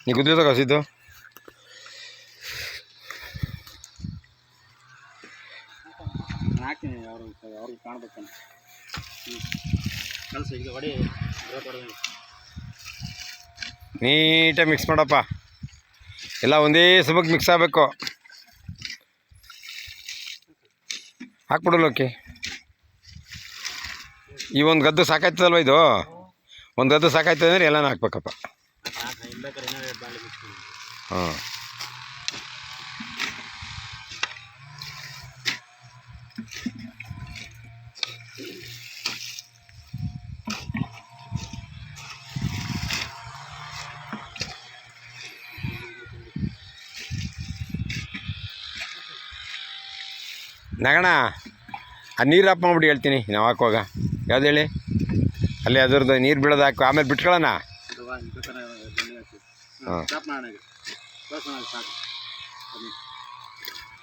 ನೀ ಗುದ್ದಿದ ಕಸಿದ್ದು ಹಾಕ್ತೀನಿ ಅವ್ರಿಗೆ ಕಾಣ್ಬೇಕಂತ ಕಲಸ ಈಗ ಹೊಡಿ ನೀಟಾಗಿ ಮಿಕ್ಸ್ ಮಾಡಪ್ಪ ಎಲ್ಲ ಒಂದೇ ಸಬಕ್ಕೆ ಮಿಕ್ಸ್ ಆಗಬೇಕು ಹಾಕ್ಬಿಡೋಕೆ ಈ ಒಂದು ಗದ್ದು ಸಾಕಾಯ್ತದಲ್ವ ಇದು ಒಂದು ಗದ್ದು ಸಾಕಾಯ್ತದೆ ಅಂದರೆ ಎಲ್ಲನೂ ಹಾಕ್ಬೇಕಪ್ಪ ಹಾಂ ನಗಣ ಆ ನೀರು ಆಫ್ ಮಾಡ್ಬಿಟ್ಟು ಹೇಳ್ತೀನಿ ನಾವು ಹಾಕುವಾಗ ಯಾವ್ದು ಹೇಳಿ ಅಲ್ಲಿ ಅದ್ರದ್ದು ನೀರು ಬಿಡೋದು ಹಾಕು ಆಮೇಲೆ ಬಿಟ್ಕೊಳ್ಳೋಣ ಹಾಂ